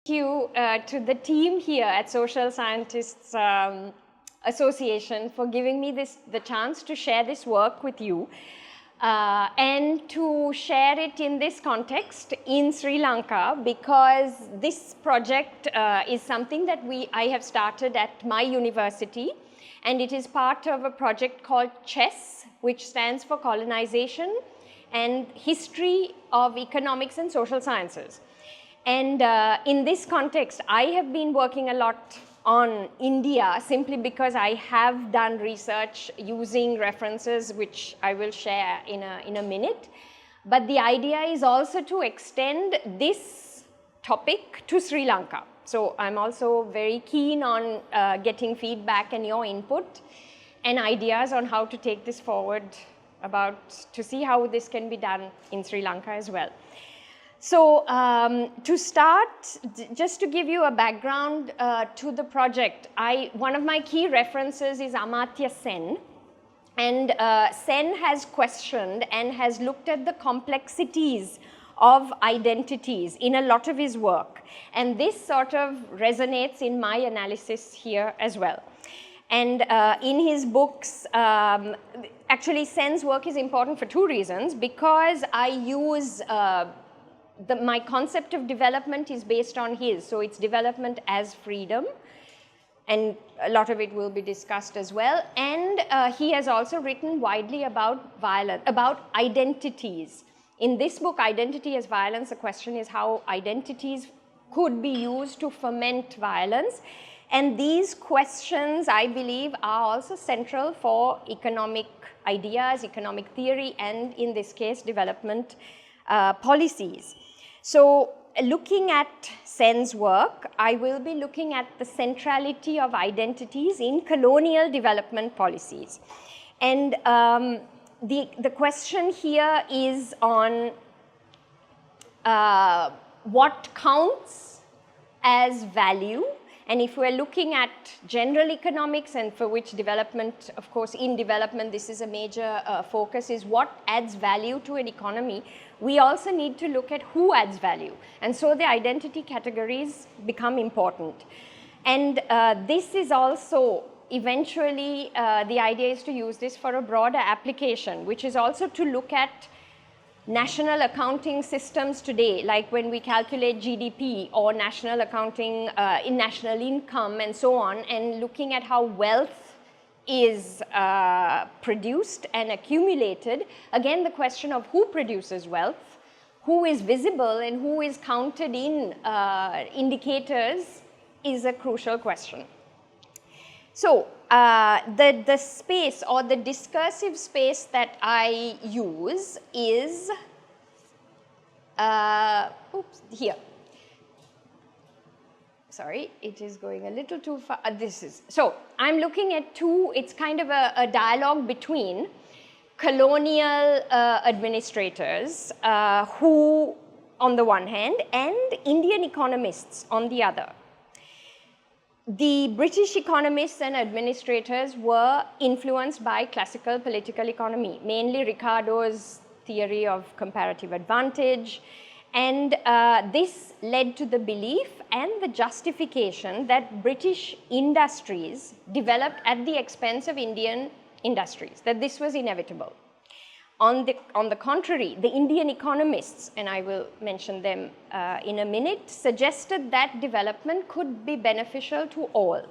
you to the team here at Social Scientists Association for giving me the chance to share this work with you and to share it in this context in Sri Lanka, because this project is something that I have started at my university, and it is part of a project called CHESS, which stands for Colonization and History of Economics and Social Sciences. And in this context, I have been working a lot on India simply because I have done research using references which I will share in a minute. But the idea is also to extend this topic to Sri Lanka. So I'm also very keen on getting feedback and your input and ideas on how to take this forward, to see how this can be done in Sri Lanka as well. So to start, just to give you a background to the project, one of my key references is Amartya Sen. And Sen has questioned and has looked at the complexities of identities in a lot of his work. And this sort of resonates in my analysis here as well. And in his books, actually Sen's work is important for two reasons. Because I use my concept of development is based on his, so it's development as freedom, and a lot of it will be discussed as well. And he has also written widely about violence, about identities. In this book, Identity as Violence, the question is how identities could be used to foment violence. And these questions, I believe, are also central for economic ideas, economic theory, and in this case, development policies. So looking at Sen's work, I will be looking at the centrality of identities in colonial development policies. And the question here is on what counts as value. And if we're looking at general economics, and for which development, of course, in development, this is a major focus, is what adds value to an economy, we also need to look at who adds value. And so the identity categories become important. And this is also eventually, the idea is to use this for a broader application, which is also to look at national accounting systems today, like when we calculate GDP or national accounting in national income and so on, and looking at how wealth is produced and accumulated. Again, the question of who produces wealth, who is visible and who is counted in indicators is a crucial question. So the space or the discursive space that I use is here. Sorry, it is going a little too far. So I'm looking at it's kind of a dialogue between colonial administrators who, on the one hand, and Indian economists on the other. The British economists and administrators were influenced by classical political economy, mainly Ricardo's theory of comparative advantage. And this led to the belief and the justification that British industries developed at the expense of Indian industries, that this was inevitable. On the contrary, the Indian economists, and I will mention them in a minute, suggested that development could be beneficial to all.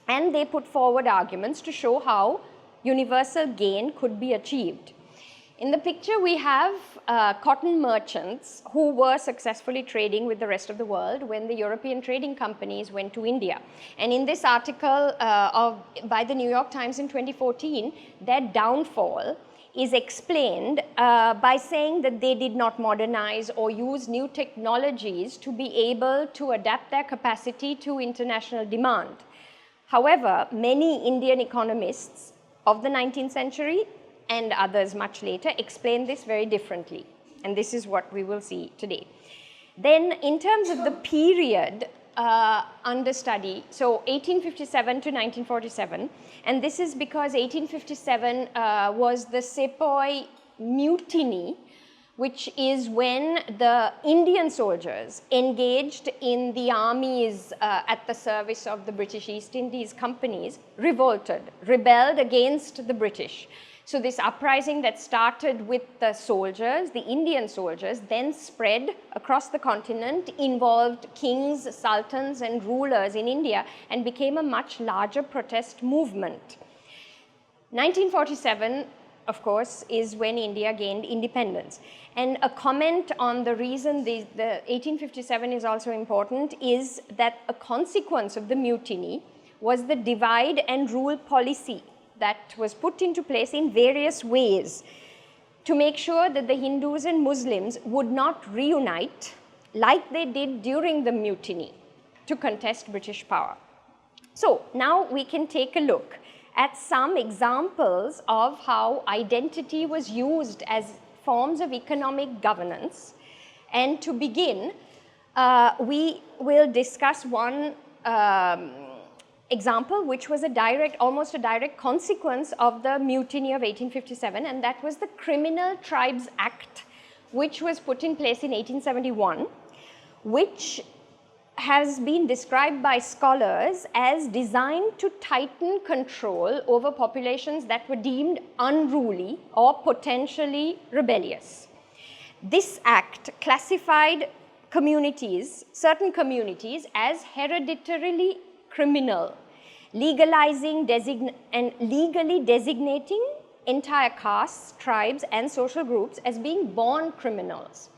And they put forward arguments to show how universal gain could be achieved. In the picture, we have cotton merchants who were successfully trading with the rest of the world when the European trading companies went to India. And in this article by the New York Times in 2014, their downfall is explained by saying that they did not modernize or use new technologies to be able to adapt their capacity to international demand. However, many Indian economists of the 19th century and others much later explain this very differently. And this is what we will see today. Then in terms of the period under study, so 1857 to 1947, and this is because 1857 was the Sepoy mutiny, which is when the Indian soldiers engaged in the armies at the service of the British East Indies companies rebelled against the British. So this uprising that started with the soldiers, the Indian soldiers, then spread across the continent, involved kings, sultans, and rulers in India, and became a much larger protest movement. 1947, of course, is when India gained independence. And a comment on the reason the 1857 is also important is that a consequence of the mutiny was the divide and rule policy that was put into place in various ways to make sure that the Hindus and Muslims would not reunite like they did during the mutiny to contest British power. So now we can take a look at some examples of how identity was used as forms of economic governance. And to begin, we will discuss one example, which was almost a direct consequence of the mutiny of 1857, and that was the Criminal Tribes Act, which was put in place in 1871, which has been described by scholars as designed to tighten control over populations that were deemed unruly or potentially rebellious. This act classified certain communities as hereditarily criminal, legalizing and legally designating entire castes, tribes, and social groups as being born criminals.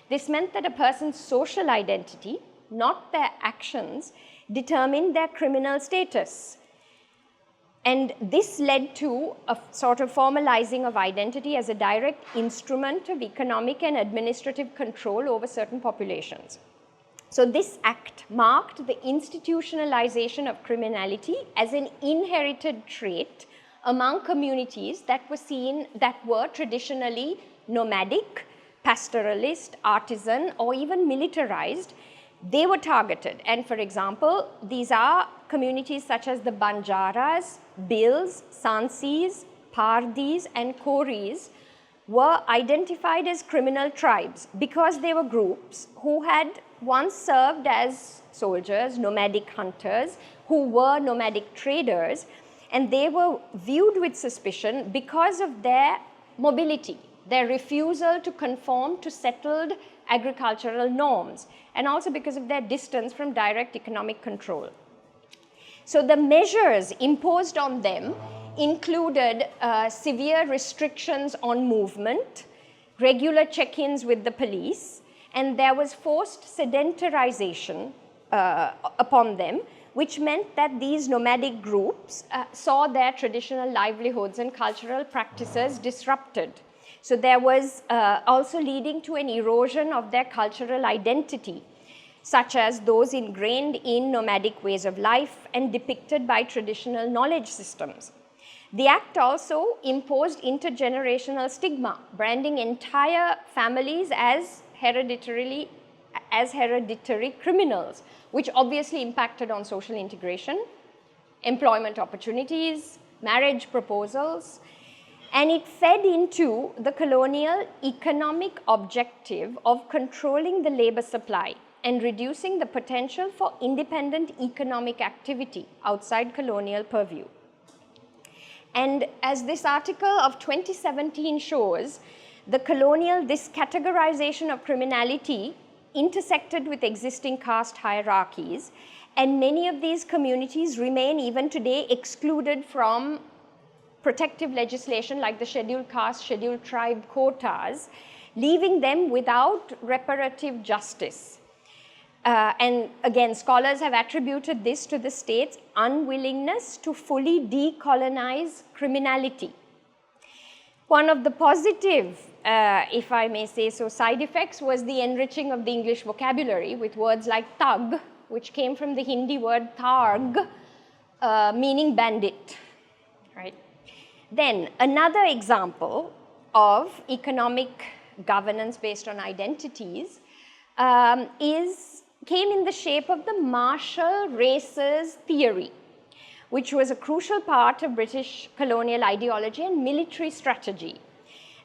This meant that a person's social identity, not their actions, determined their criminal status. And this led to a sort of formalizing of identity as a direct instrument of economic and administrative control over certain populations. So this act marked the institutionalization of criminality as an inherited trait among communities that were traditionally nomadic, pastoralist, artisan, or even militarized. They were targeted. And for example, these are communities such as the Banjaras, Bhils, Sansis, Pardis, and Koris were identified as criminal tribes because they were groups who had once served as soldiers, nomadic hunters, who were nomadic traders, and they were viewed with suspicion because of their mobility, their refusal to conform to settled agricultural norms, and also because of their distance from direct economic control. So the measures imposed on them included severe restrictions on movement, regular check-ins with the police, and there was forced sedentarization upon them, which meant that these nomadic groups saw their traditional livelihoods and cultural practices disrupted. So there was also leading to an erosion of their cultural identity, such as those ingrained in nomadic ways of life and depicted by traditional knowledge systems. The act also imposed intergenerational stigma, branding entire families as hereditary criminals, which obviously impacted on social integration, employment opportunities, marriage proposals, and it fed into the colonial economic objective of controlling the labor supply and reducing the potential for independent economic activity outside colonial purview. And as this article of 2017 shows, this categorization of criminality intersected with existing caste hierarchies, and many of these communities remain even today excluded from protective legislation like the scheduled caste, scheduled tribe quotas, leaving them without reparative justice. And again, scholars have attributed this to the state's unwillingness to fully decolonize criminality. One of the positive, if I may say so, side effects was the enriching of the English vocabulary with words like thug, which came from the Hindi word tharg, meaning bandit, right? Then another example of economic governance based on identities came in the shape of the martial races theory, which was a crucial part of British colonial ideology and military strategy.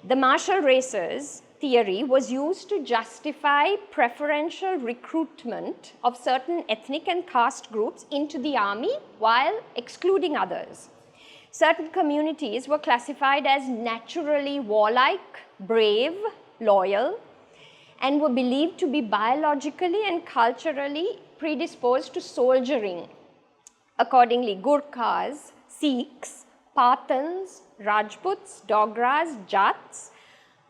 The martial races theory was used to justify preferential recruitment of certain ethnic and caste groups into the army while excluding others. Certain communities were classified as naturally warlike, brave, loyal, and were believed to be biologically and culturally predisposed to soldiering. Accordingly, Gurkhas, Sikhs, Pathans, Rajputs, Dogras, Jats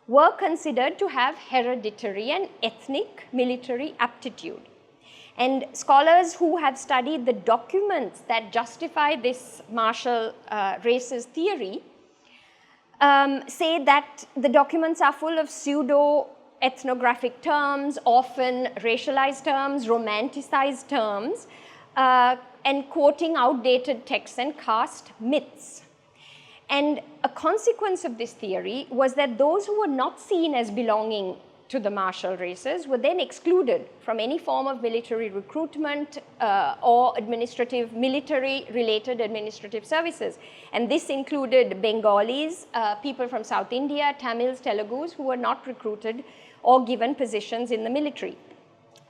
were considered to have hereditary and ethnic military aptitude. And scholars who have studied the documents that justify this martial races theory say that the documents are full of pseudo-ethnographic terms, often racialized terms, romanticized terms, and quoting outdated texts and caste myths. And a consequence of this theory was that those who were not seen as belonging to the martial races were then excluded from any form of military recruitment or military-related administrative services. And this included Bengalis, people from South India, Tamils, Telugus, who were not recruited or given positions in the military.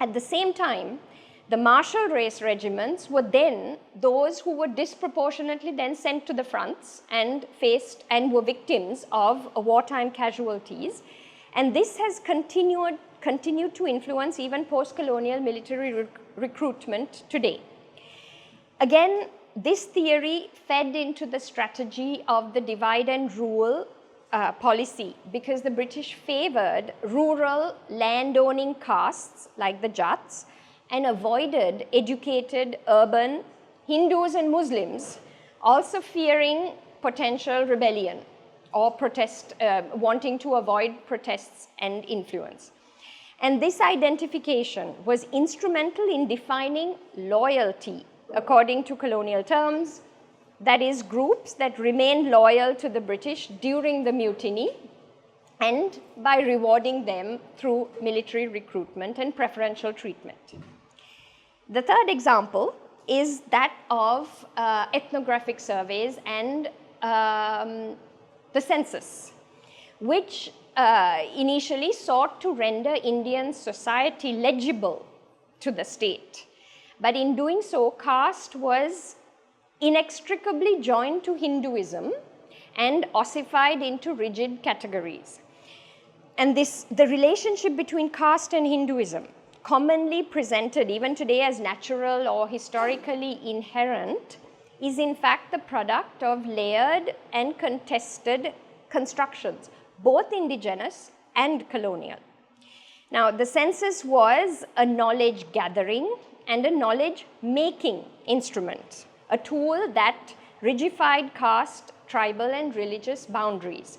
At the same time, the martial race regiments were then those who were disproportionately then sent to the fronts and were victims of wartime casualties. And this has continued to influence even post-colonial military recruitment today. Again, this theory fed into the strategy of the divide and rule policy, because the British favored rural landowning castes like the Jats and avoided educated urban Hindus and Muslims, also fearing potential rebellion or protest, wanting to avoid protests and influence. And this identification was instrumental in defining loyalty according to colonial terms, that is, groups that remained loyal to the British during the mutiny, and by rewarding them through military recruitment and preferential treatment. The third example is that of ethnographic surveys and the census, which initially sought to render Indian society legible to the state. But in doing so, caste was inextricably joined to Hinduism and ossified into rigid categories. And the relationship between caste and Hinduism, commonly presented even today as natural or historically inherent, is in fact the product of layered and contested constructions, both indigenous and colonial. Now, the census was a knowledge gathering and a knowledge making instrument, a tool that rigidified caste, tribal, and religious boundaries.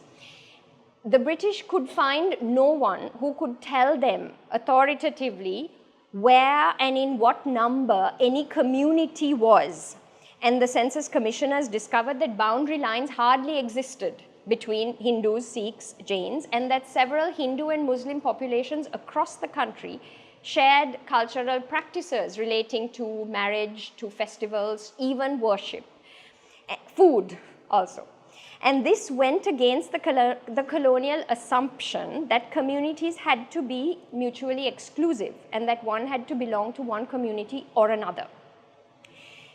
The British could find no one who could tell them authoritatively where and in what number any community was. And the census commissioners discovered that boundary lines hardly existed between Hindus, Sikhs, Jains, and that several Hindu and Muslim populations across the country shared cultural practices relating to marriage, to festivals, even worship, food also. And this went against the colonial assumption that communities had to be mutually exclusive and that one had to belong to one community or another.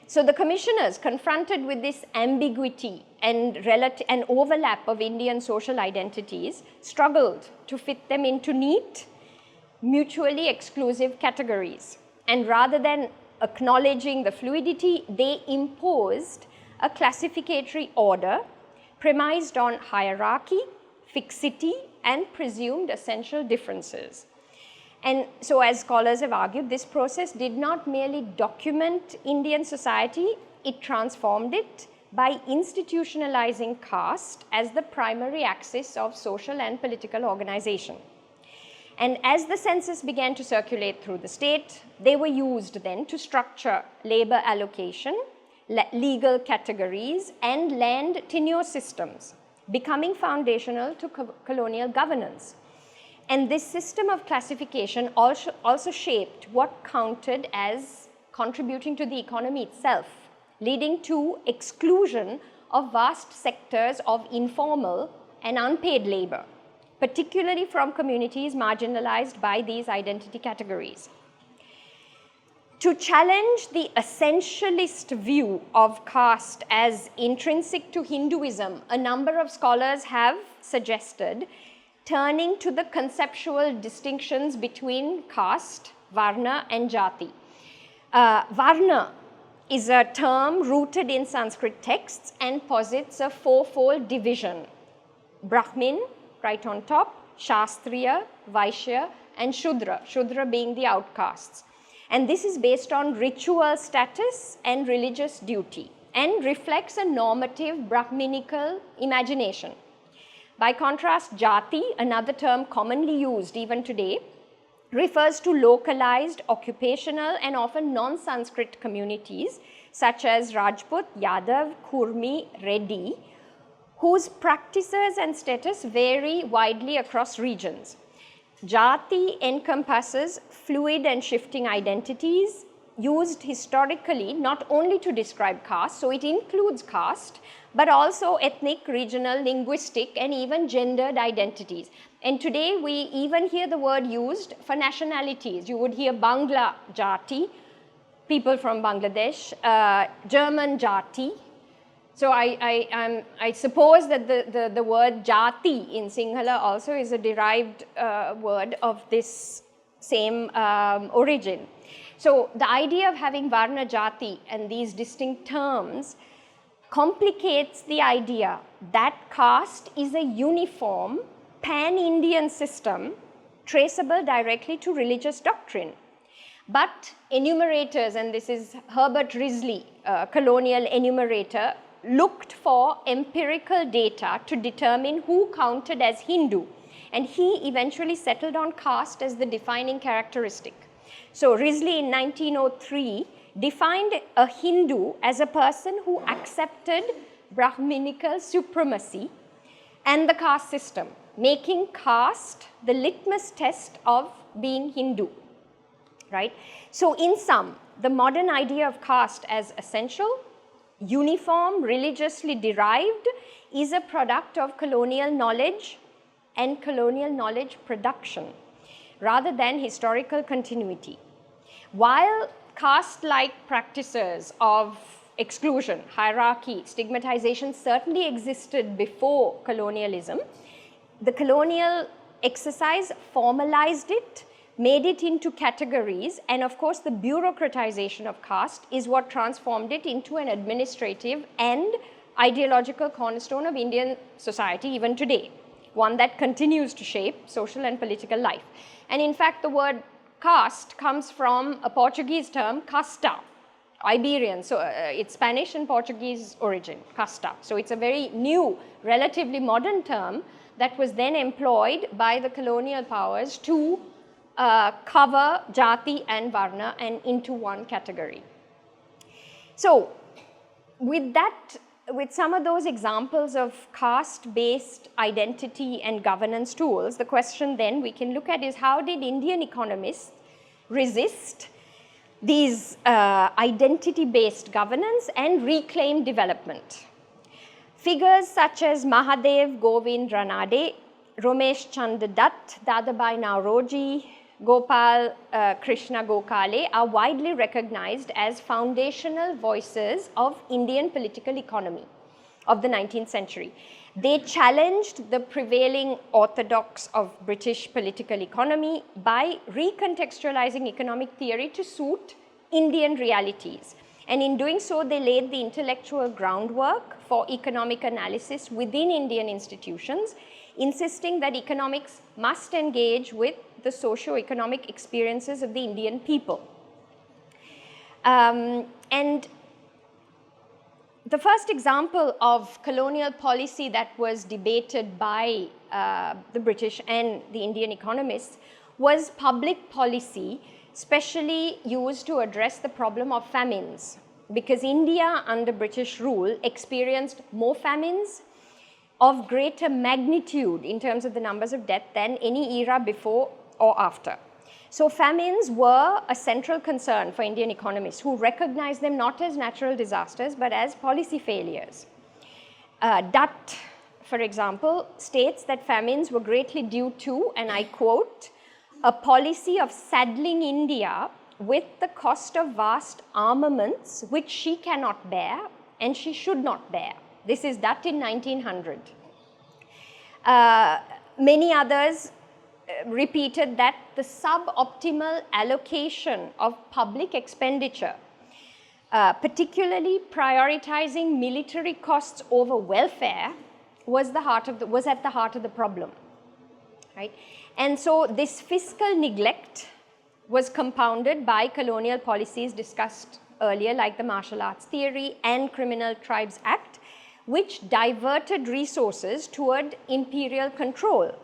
So the commissioners, confronted with this ambiguity and overlap of Indian social identities, struggled to fit them into neat, mutually exclusive categories. And rather than acknowledging the fluidity, they imposed a classificatory order premised on hierarchy, fixity, and presumed essential differences. And so, as scholars have argued, this process did not merely document Indian society, it transformed it by institutionalizing caste as the primary axis of social and political organization. And as the census began to circulate through the state, they were used then to structure labor allocation, legal categories, and land tenure systems, becoming foundational to colonial governance. And this system of classification also shaped what counted as contributing to the economy itself, leading to exclusion of vast sectors of informal and unpaid labor, particularly from communities marginalized by these identity categories. To challenge the essentialist view of caste as intrinsic to Hinduism, a number of scholars have suggested turning to the conceptual distinctions between caste, varna, and jati. Varna is a term rooted in Sanskrit texts and posits a fourfold division: Brahmin, right on top, Shastriya, Vaishya, and Shudra, Shudra being the outcasts. And this is based on ritual status and religious duty and reflects a normative Brahminical imagination. By contrast, jati, another term commonly used even today, refers to localized, occupational, and often non-Sanskrit communities such as Rajput, Yadav, Kurmi, Reddy, whose practices and status vary widely across regions. Jati encompasses fluid and shifting identities used historically not only to describe caste, so it includes caste, but also ethnic, regional, linguistic, and even gendered identities. And today we even hear the word used for nationalities. You would hear Bangla Jati, people from Bangladesh, German Jati. So I suppose that the word jati in Sinhala also is a derived word of this same origin. So the idea of having varna jati and these distinct terms complicates the idea that caste is a uniform pan-Indian system traceable directly to religious doctrine. But enumerators, and this is Herbert Risley, colonial enumerator, looked for empirical data to determine who counted as Hindu, and he eventually settled on caste as the defining characteristic. So Risley in 1903 defined a Hindu as a person who accepted Brahminical supremacy and the caste system, making caste the litmus test of being Hindu, right? So in sum, the modern idea of caste as essential, uniform, religiously derived, is a product of colonial knowledge and colonial knowledge production rather than historical continuity. While caste-like practices of exclusion, hierarchy, stigmatization certainly existed before colonialism, the colonial exercise formalized it, made it into categories, and of course the bureaucratization of caste is what transformed it into an administrative and ideological cornerstone of Indian society even today, one that continues to shape social and political life. And in fact, the word caste comes from a Portuguese term, casta, Iberian, so it's Spanish and Portuguese origin, casta. So it's a very new, relatively modern term that was then employed by the colonial powers to cover jati and varna and into one category. So with some of those examples of caste-based identity and governance tools, the question then we can look at is how did Indian economists resist these identity-based governance and reclaim development? Figures such as Mahadev Govind Ranade, Ramesh Chandra Dutt, Dadabai Naoroji, Gopal Krishna Gokhale are widely recognized as foundational voices of Indian political economy of the 19th century. They challenged the prevailing orthodox of British political economy by recontextualizing economic theory to suit Indian realities. And in doing so, they laid the intellectual groundwork for economic analysis within Indian institutions, insisting that economics must engage with the socio-economic experiences of the Indian people. And the first example of colonial policy that was debated by the British and the Indian economists was public policy, specially used to address the problem of famines, because India under British rule experienced more famines of greater magnitude in terms of the numbers of death than any era before or after. So famines were a central concern for Indian economists who recognized them not as natural disasters but as policy failures. Dutt, for example, states that famines were greatly due to, and I quote, a policy of saddling India with the cost of vast armaments which she cannot bear and she should not bear. This is Dutt in 1900. Many others repeated that the suboptimal allocation of public expenditure, particularly prioritizing military costs over welfare, was at the heart of the problem, right? And so this fiscal neglect was compounded by colonial policies discussed earlier, like the martial arts theory and Criminal Tribes Act, which diverted resources toward imperial control,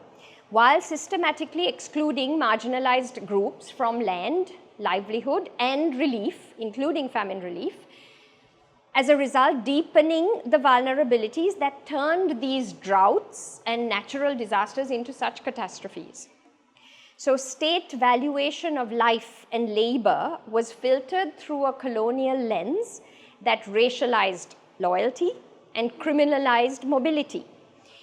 while systematically excluding marginalized groups from land, livelihood, and relief, including famine relief, as a result deepening the vulnerabilities that turned these droughts and natural disasters into such catastrophes. So state valuation of life and labor was filtered through a colonial lens that racialized loyalty and criminalized mobility.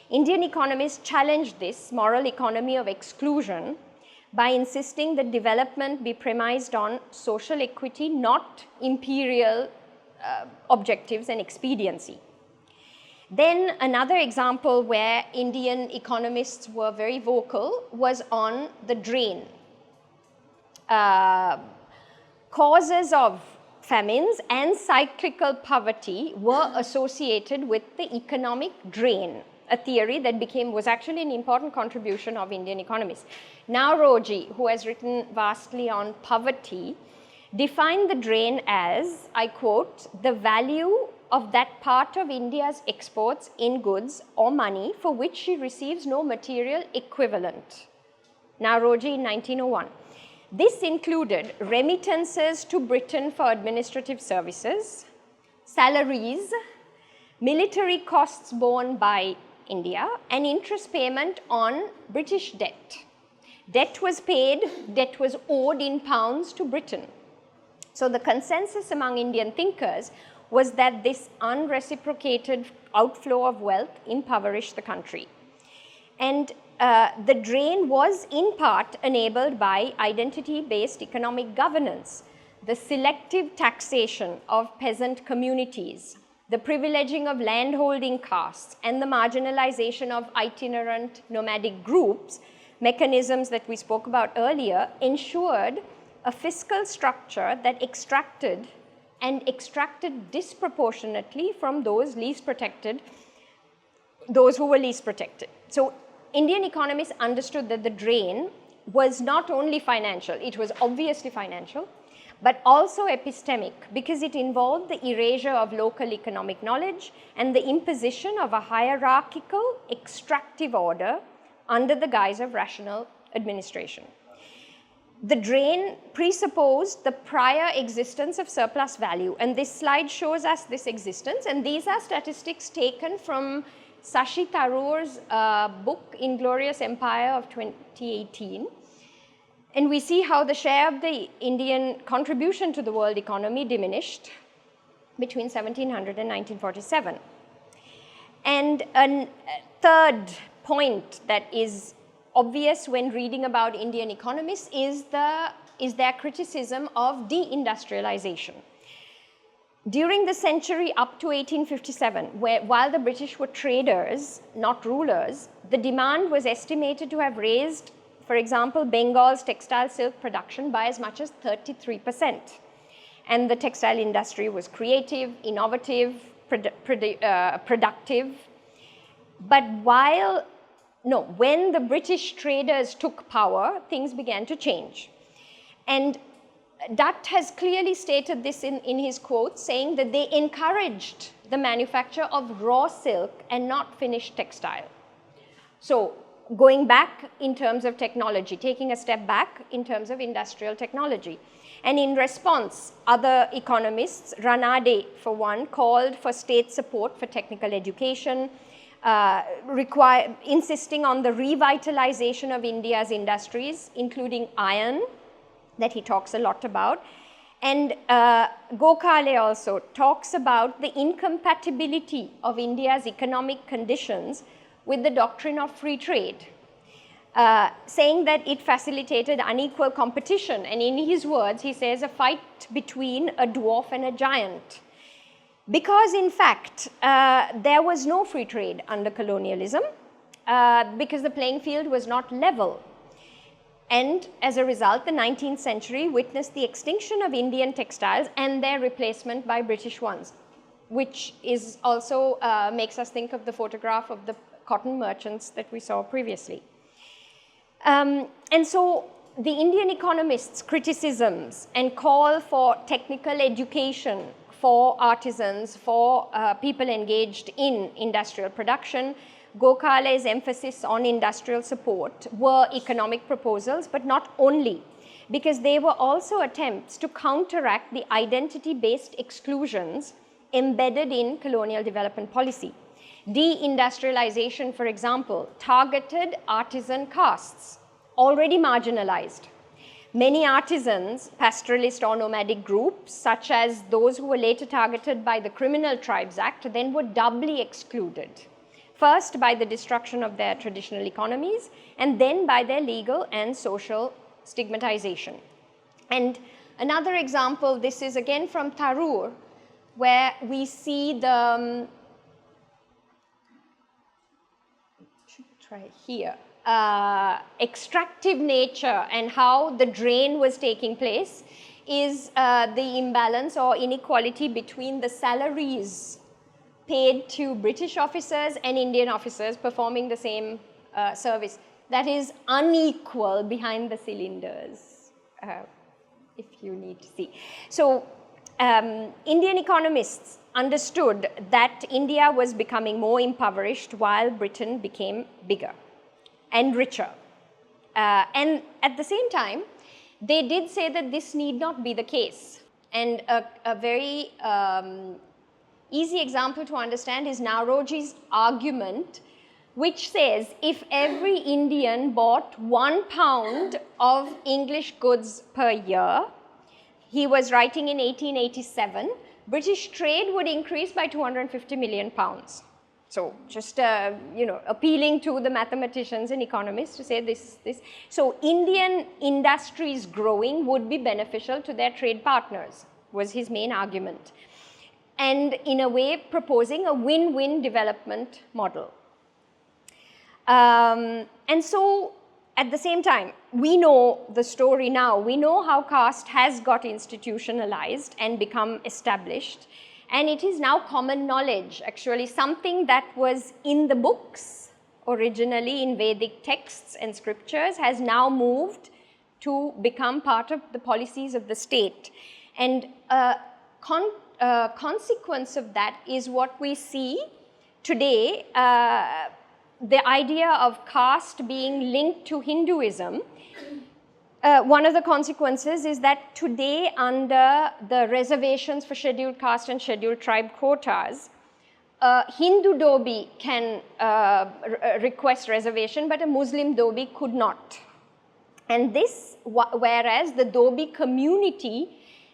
Indian economists challenged this moral economy of exclusion by insisting that development be premised on social equity, not imperial objectives and expediency. Then another example where Indian economists were very vocal was on the drain. Causes of famines and cyclical poverty were associated with the economic drain, a theory that was actually an important contribution of Indian economists. Naoroji, who has written vastly on poverty, defined the drain as, I quote, the value of that part of India's exports in goods or money for which she receives no material equivalent. Naoroji in 1901. This included remittances to Britain for administrative services, salaries, military costs borne by India, and interest payment on British debt. Debt was paid, debt was owed in pounds to Britain. So the consensus among Indian thinkers was that this unreciprocated outflow of wealth impoverished the country. And the drain was in part enabled by identity-based economic governance, the selective taxation of peasant communities, the privileging of landholding castes, and the marginalization of itinerant nomadic groups, mechanisms that we spoke about earlier, ensured a fiscal structure that extracted disproportionately from those least protected, those who were least protected. So Indian economists understood that the drain was not only financial, it was obviously financial, but also epistemic, because it involved the erasure of local economic knowledge and the imposition of a hierarchical extractive order under the guise of rational administration. The drain presupposed the prior existence of surplus value, and this slide shows us this existence, and these are statistics taken from Sashi Tharoor's book, Inglorious Empire of 2018. And we see how the share of the Indian contribution to the world economy diminished between 1700 and 1947. And a third point that is obvious when reading about Indian economists is their criticism of deindustrialization. During the century up to 1857, while the British were traders, not rulers, the demand was estimated to have raised, for example, Bengal's textile silk production by as much as 33%. And the textile industry was creative, innovative, productive. But when the British traders took power, things began to change. And Dutt has clearly stated this in his quote, saying that they encouraged the manufacture of raw silk and not finished textile. So going back in terms of technology, taking a step back in terms of industrial technology. And in response, other economists, Ranade for one, called for state support for technical education, insisting on the revitalization of India's industries, including iron, that he talks a lot about. And Gokhale also talks about the incompatibility of India's economic conditions with the doctrine of free trade, saying that it facilitated unequal competition. And in his words, he says, a fight between a dwarf and a giant. Because in fact, there was no free trade under colonialism, because the playing field was not level. And as a result, the 19th century witnessed the extinction of Indian textiles and their replacement by British ones, which is also makes us think of the photograph of the cotton merchants that we saw previously. And so the Indian economists' criticisms and call for technical education for artisans, for people engaged in industrial production, Gokhale's emphasis on industrial support were economic proposals, but not only, because they were also attempts to counteract the identity-based exclusions embedded in colonial development policy. Deindustrialization, for example, targeted artisan castes, already marginalized. Many artisans, pastoralist or nomadic groups, such as those who were later targeted by the Criminal Tribes Act, then were doubly excluded. First by the destruction of their traditional economies, and then by their legal and social stigmatization. And another example, this is again from Tharoor, where we see the, should try here, extractive nature and how the drain was taking place is the imbalance or inequality between the salaries paid to British officers and Indian officers performing the same service. That is unequal behind the cylinders, if you need to see. So Indian economists understood that India was becoming more impoverished while Britain became bigger and richer. And at the same time, they did say that this need not be the case. And a very easy example to understand is Naoroji's argument, which says if every Indian bought 1 pound of English goods per year, he was writing in 1887, British trade would increase by 250 million pounds. So just appealing to the mathematicians and economists to say this. So Indian industries growing would be beneficial to their trade partners, was his main argument. And in a way proposing a win-win development model. And so at the same time, we know the story now. We know how caste has got institutionalized and become established. And it is now common knowledge, actually something that was in the books originally in Vedic texts and scriptures has now moved to become part of the policies of the state. And consequence of that is what we see today, the idea of caste being linked to Hinduism. One of the consequences is that today under the reservations for scheduled caste and scheduled tribe quotas, Hindu Dobi can request reservation, but a Muslim Dobi could not. And this, whereas the Dobi community,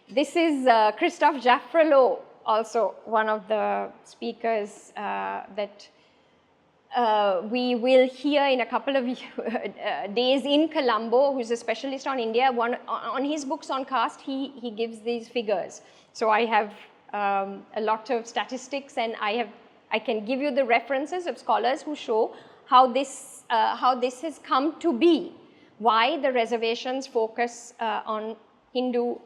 this is Christophe Jaffrelot, also one of the speakers that we will hear in a couple of days in Colombo, who's a specialist on India. On his books on caste, he gives these figures. So I have a lot of statistics, and I can give you the references of scholars who show how this has come to be, why the reservations focus on Hindu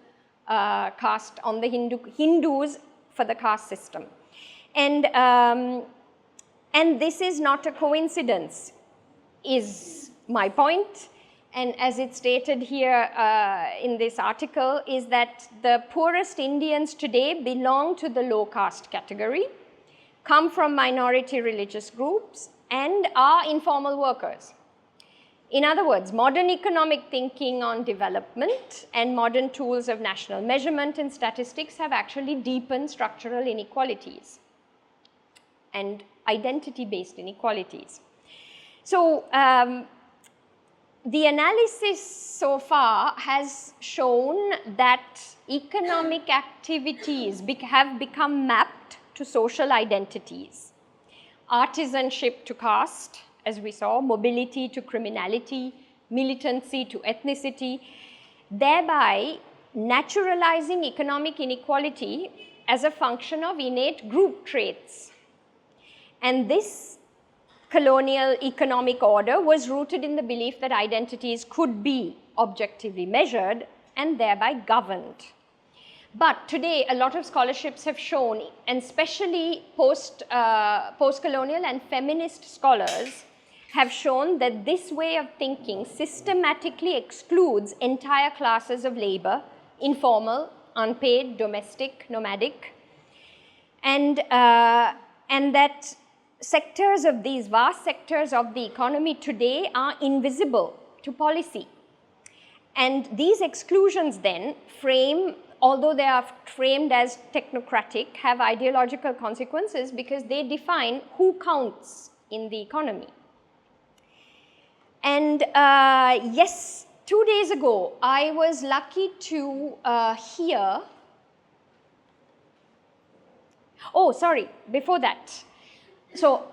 caste, on the Hindus for the caste system. And this is not a coincidence, is my point. And as it's stated here in this article, is that the poorest Indians today belong to the low caste category, come from minority religious groups, and are informal workers. In other words, modern economic thinking on development and modern tools of national measurement and statistics have actually deepened structural inequalities and identity-based inequalities. So the analysis so far has shown that economic activities have become mapped to social identities, artisanship to caste, as we saw, mobility to criminality, militancy to ethnicity, thereby naturalizing economic inequality as a function of innate group traits. And this colonial economic order was rooted in the belief that identities could be objectively measured and thereby governed. But today, a lot of scholarships have shown, and especially post-colonial and feminist scholars, have shown that this way of thinking systematically excludes entire classes of labor, informal, unpaid, domestic, nomadic, and that sectors of these vast sectors of the economy today are invisible to policy. And these exclusions then frame, although they are framed as technocratic, have ideological consequences because they define who counts in the economy. And yes, 2 days ago, I was lucky to hear, oh, sorry, before that. So,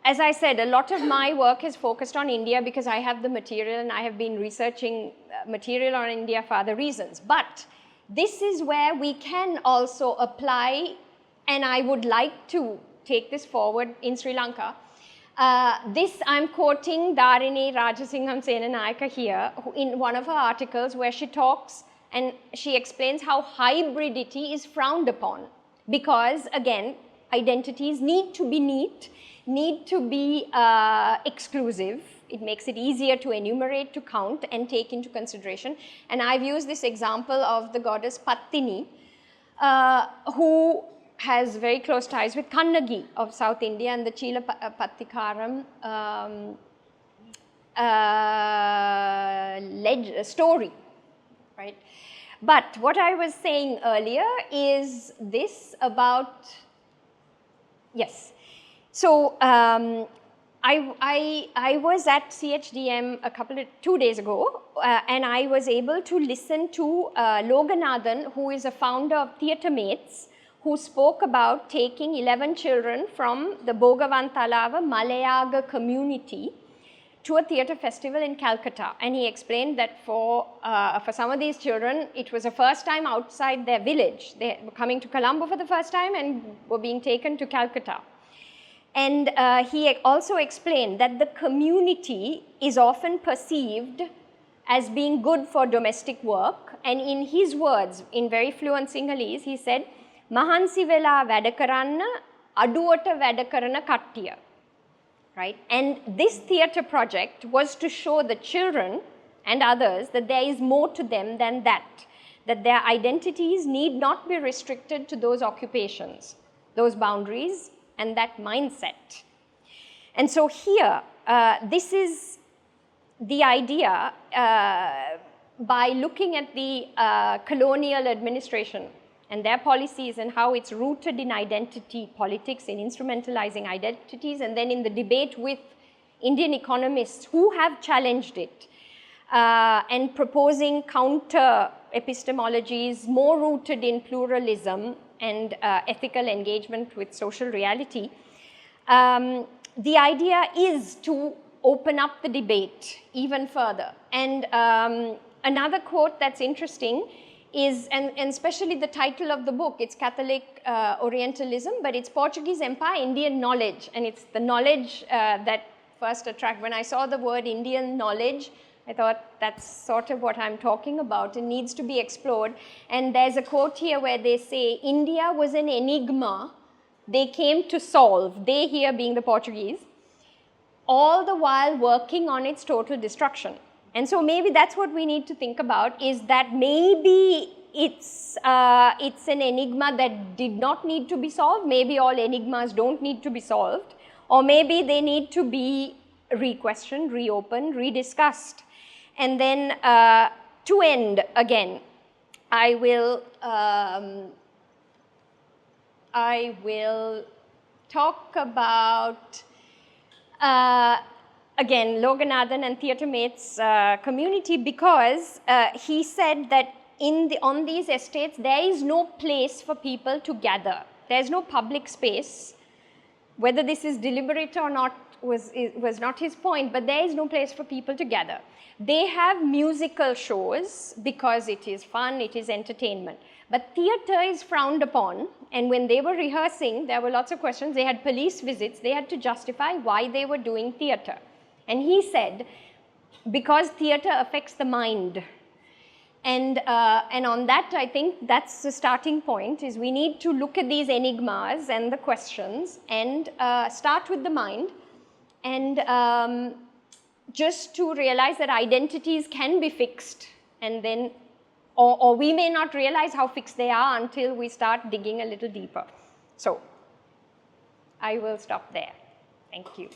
as I said, a lot of my work is focused on India because I have the material and I have been researching material on India for other reasons. But this is where we can also apply, and I would like to take this forward in Sri Lanka. This I'm quoting Dharini Rajasingham Senanayaka here in one of her articles where she talks and she explains how hybridity is frowned upon because, again, identities need to be neat, need to be exclusive. It makes it easier to enumerate, to count, and take into consideration. And I've used this example of the goddess Pattini, who has very close ties with Kannagi of South India and the Chila Pattikaram story, right? But what I was saying earlier is this about, yes. So I was at CHDM 2 days ago, and I was able to listen to Loganathan, who is a founder of Theatre Mates, who spoke about taking 11 children from the Bogavantalava Malayaga community to a theatre festival in Calcutta. And he explained that for some of these children, it was the first time outside their village. They were coming to Colombo for the first time and were being taken to Calcutta. And he also explained that the community is often perceived as being good for domestic work. And in his words, in very fluent Sinhalese, he said, Mahansi vela වැඩ කරන්න අඩුවට වැඩ කරන කට්ටිය. Right? And this theatre project was to show the children and others that there is more to them than that their identities need not be restricted to those occupations, those boundaries, and that mindset. And so here, this is the idea by looking at the colonial administration and their policies and how it's rooted in identity politics, in instrumentalizing identities, and then in the debate with Indian economists who have challenged it and proposing counter-epistemologies more rooted in pluralism and ethical engagement with social reality. The idea is to open up the debate even further. And another quote that's interesting is, and especially the title of the book, it's Catholic Orientalism, but it's Portuguese Empire, Indian Knowledge. And it's the knowledge that first attracted. When I saw the word Indian knowledge, I thought that's sort of what I'm talking about. It needs to be explored. And there's a quote here where they say, India was an enigma they came to solve, they here being the Portuguese, all the while working on its total destruction. And so maybe that's what we need to think about, is that maybe it's an enigma that did not need to be solved. Maybe all enigmas don't need to be solved. Or maybe they need to be re-questioned, reopened, rediscussed. And then to end again, I will talk about again, Loganathan and Theatre Mates community, because he said that on these estates, there is no place for people to gather. There's no public space Whether this is deliberate or not was not his point, but there is no place for people to gather. They have musical shows because it is fun, it is entertainment. But theatre is frowned upon, and when they were rehearsing, there were lots of questions. They had police visits. They had to justify why they were doing theatre. And he said, because theatre affects the mind. And on that, I think that's the starting point, is we need to look at these enigmas and the questions and start with the mind, and just to realize that identities can be fixed, and then, or we may not realize how fixed they are until we start digging a little deeper. So I will stop there. Thank you.